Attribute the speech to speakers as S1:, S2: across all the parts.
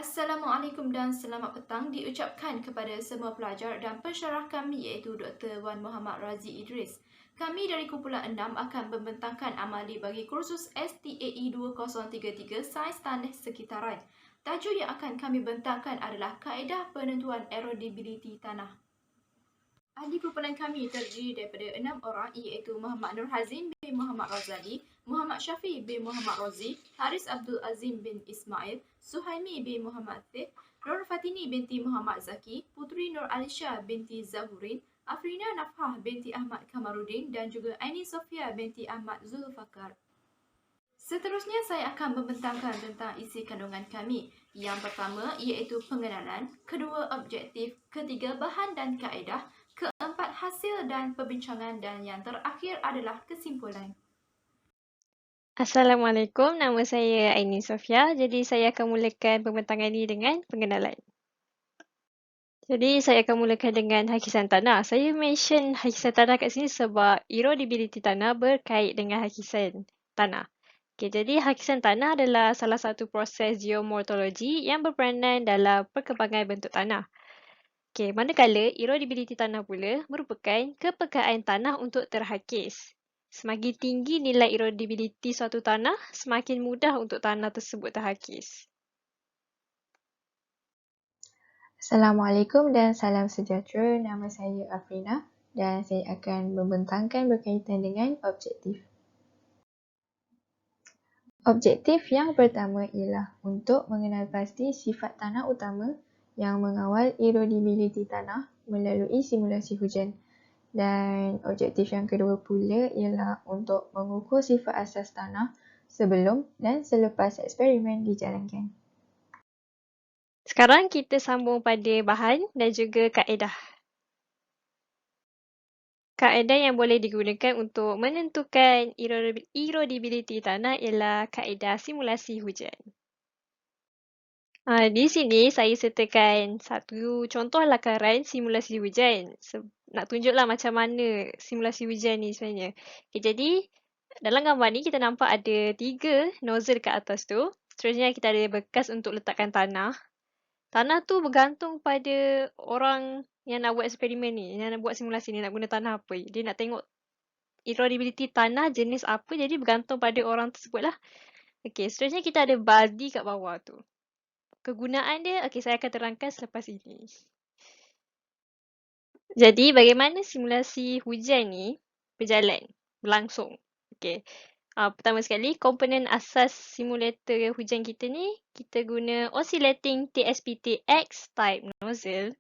S1: Assalamualaikum dan selamat petang diucapkan kepada semua pelajar dan pensyarah kami iaitu Dr. Wan Muhammad Razi Idris. Kami dari kumpulan 6 akan membentangkan amali bagi kursus STAE 2033 Sains Tanah Sekitaran. Tajuk yang akan kami bentangkan adalah kaedah penentuan erodibiliti tanah. Ahli kumpulan kami terdiri daripada 6 orang iaitu Muhammad Nur Hazim bin Muhammad Razali, Muhammad Syafi bin Muhammad Rozi, Haris Abdul Azim bin Ismail, Suhaimi bin Muhammad Thiq, Nur Fatini binti Muhammad Zaki, Putri Nur Alisha binti Zahurin, Afrina Nafhah binti Ahmad Kamarudin dan juga Aini Sofia binti Ahmad Zulfakar. Seterusnya saya akan membentangkan tentang isi kandungan kami. Yang pertama iaitu pengenalan, kedua objektif, ketiga bahan dan kaedah, keempat hasil dan perbincangan dan yang terakhir adalah kesimpulan.
S2: Assalamualaikum, nama saya Aini Sofia. Jadi saya akan mulakan pembentangan ini dengan pengenalan. Jadi saya akan mulakan dengan hakisan tanah. Saya mention hakisan tanah kat sini sebab erodibility tanah berkait dengan hakisan tanah. Jadi hakisan tanah adalah salah satu proses geomorfologi yang berperanan dalam perkembangan bentuk tanah. Manakala erodibility tanah pula merupakan kepekaan tanah untuk terhakis. Semakin tinggi nilai erodibility suatu tanah, semakin mudah untuk tanah tersebut terhakis.
S3: Assalamualaikum dan salam sejahtera. Nama saya Afrina dan saya akan membentangkan berkaitan dengan objektif. Objektif yang pertama ialah untuk mengenal pasti sifat tanah utama yang mengawal erodibility tanah melalui simulasi hujan. Dan objektif yang kedua pula ialah untuk mengukur sifat asas tanah sebelum dan selepas eksperimen dijalankan.
S2: Sekarang kita sambung pada bahan dan juga kaedah. Kaedah yang boleh digunakan untuk menentukan erodibility tanah ialah kaedah simulasi hujan. Di sini saya sertakan satu contoh lakaran simulasi hujan. Nak tunjuklah macam mana simulasi hujan ni sebenarnya. Jadi dalam gambar ni kita nampak ada 3 nozzle kat atas tu. Seterusnya kita ada bekas untuk letakkan tanah. Tanah tu bergantung pada orang yang nak buat eksperimen ni, yang nak buat simulasi ni, nak guna tanah apa. Dia nak tengok erodibility tanah jenis apa, jadi bergantung pada orang tersebut lah. Seterusnya kita ada baldi kat bawah tu. Kegunaan dia, saya akan terangkan selepas ini. Jadi, bagaimana simulasi hujan ni berlangsung. Pertama sekali, komponen asas simulator hujan kita ni, kita guna oscillating TSPT-X type nozzle.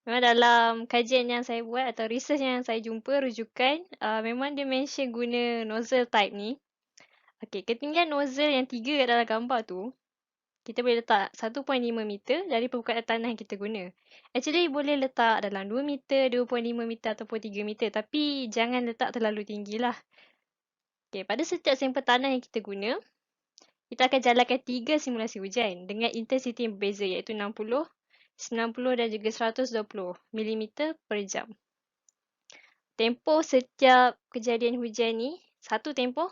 S2: Memang dalam kajian yang saya buat atau research yang saya jumpa, rujukan, memang dia mention guna nozzle type ni. Ketinggian nozzle yang 3 kat dalam gambar tu, kita boleh letak 1.5 meter dari permukaan tanah yang kita guna. Actually boleh letak dalam 2 meter, 2.5 meter ataupun 3 meter. Tapi jangan letak terlalu tinggi lah. Pada setiap sampel tanah yang kita guna, kita akan jalankan 3 simulasi hujan dengan intensiti yang berbeza iaitu 60, 90 dan juga 120 mm per jam. Tempoh setiap kejadian hujan ni, satu tempoh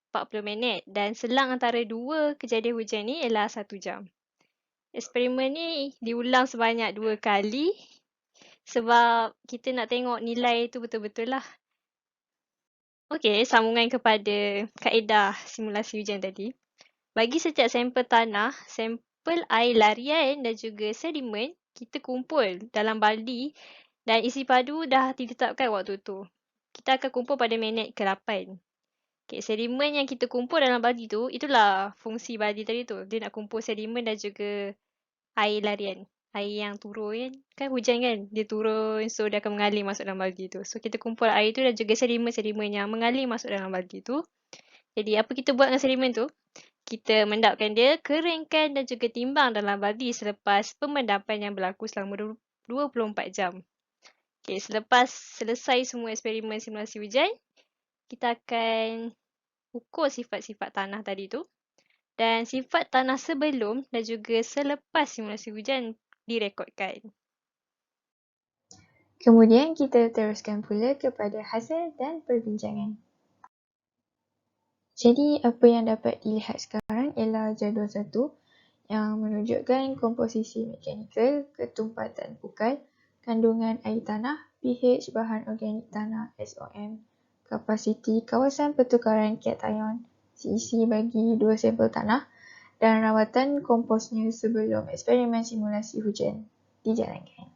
S2: 40 minit dan selang antara 2 kejadian hujan ni ialah 1 jam. Eksperimen ni diulang sebanyak 2 kali sebab kita nak tengok nilai tu betul-betul lah. Sambungan kepada kaedah simulasi hujan tadi. Bagi setiap sampel tanah, sampel air larian dan juga sedimen kita kumpul dalam baldi dan isi padu dah ditetapkan waktu tu. Kita akan kumpul pada minit ke-8. Sedimen yang kita kumpul dalam baldi tu, itulah fungsi baldi tadi tu. Dia nak kumpul sedimen dan juga air larian. Air yang turun kan hujan kan. Dia turun so dia akan mengalir masuk dalam baldi tu. So kita kumpul air tu dan juga sedimen-sedimen yang mengalir masuk dalam baldi tu. Jadi apa kita buat dengan sedimen tu? Kita mendapkan dia, keringkan dan juga timbang dalam baldi selepas pemendapan yang berlaku selama 24 jam. Selepas selesai semua eksperimen simulasi hujan, kita akan ukur sifat-sifat tanah tadi tu. Dan sifat tanah sebelum dan juga selepas simulasi hujan direkodkan.
S3: Kemudian kita teruskan pula kepada hasil dan perbincangan. Jadi apa yang dapat dilihat sekarang ialah jadual 1 yang menunjukkan komposisi mekanikal, ketumpatan pukal, kandungan air tanah, pH bahan organik tanah SOM, kapasiti kawasan pertukaran kation CEC bagi 2 sampel tanah dan rawatan komposnya sebelum eksperimen simulasi hujan dijalankan.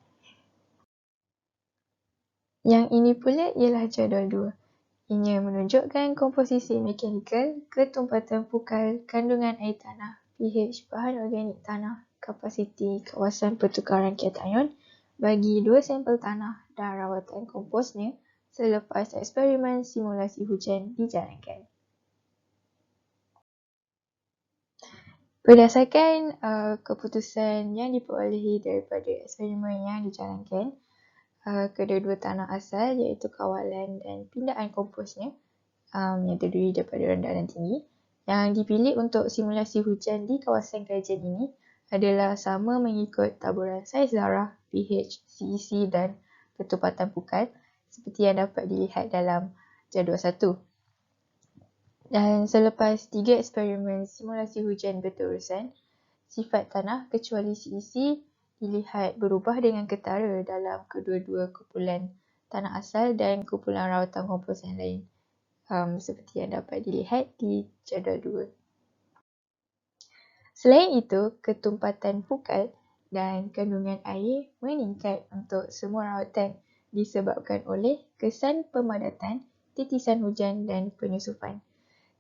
S3: Yang ini pula ialah jadual 2. Ianya menunjukkan komposisi mekanikal, ketumpatan pukal, kandungan air tanah, pH bahan organik tanah, kapasiti kawasan pertukaran kation bagi 2 sampel tanah dan rawatan komposnya selepas eksperimen simulasi hujan dijalankan. Berdasarkan keputusan yang diperolehi daripada eksperimen yang dijalankan, kedua-dua tanah asal iaitu kawalan dan pindaan komposnya yang terdiri daripada rendah dan tinggi yang dipilih untuk simulasi hujan di kawasan kajian ini adalah sama mengikut taburan saiz zarah, pH, CEC dan ketumpatan pukal seperti yang dapat dilihat dalam jadual 1. Dan selepas 3 eksperimen simulasi hujan berterusan, sifat tanah kecuali CEC dilihat berubah dengan ketara dalam kedua-dua kumpulan tanah asal dan kumpulan rawatan kompos yang lain. Seperti yang dapat dilihat di jadual 2. Selain itu, ketumpatan pukal dan kandungan air meningkat untuk semua rawatan disebabkan oleh kesan pemadatan, titisan hujan dan penyusupan.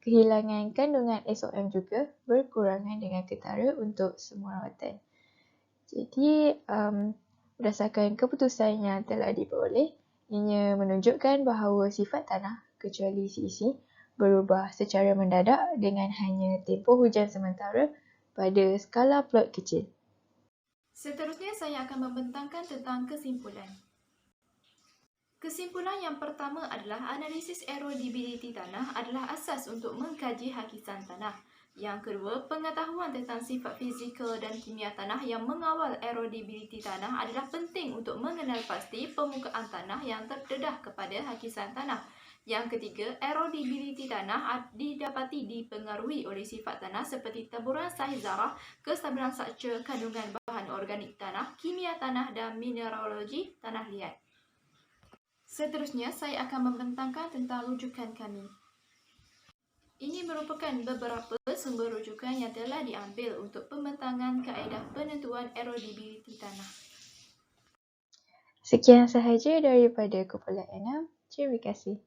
S3: Kehilangan kandungan SOM juga berkurangan dengan ketara untuk semua rawatan. Jadi, berdasarkan keputusan yang telah diperoleh, ianya menunjukkan bahawa sifat tanah kecuali CEC berubah secara mendadak dengan hanya tempoh hujan sementara pada skala plot kecil.
S1: Seterusnya saya akan membentangkan tentang kesimpulan. Kesimpulan yang pertama adalah analisis erodibility tanah adalah asas untuk mengkaji hakikat tanah. Yang kedua, pengetahuan tentang sifat fizikal dan kimia tanah yang mengawal erodibility tanah adalah penting untuk mengenal pasti permukaan tanah yang terdedah kepada hakikat tanah. Yang ketiga, erodibility tanah didapati dipengaruhi oleh sifat tanah seperti taburan saiz zarah, kestabilan struktur, kandungan bahan organik tanah, kimia tanah dan mineralogi tanah liat. Seterusnya, saya akan membentangkan tentang rujukan kami. Ini merupakan beberapa sumber rujukan yang telah diambil untuk pembentangan kaedah penentuan erodibility tanah.
S3: Sekian sahaja daripada kumpulan 6. Terima kasih.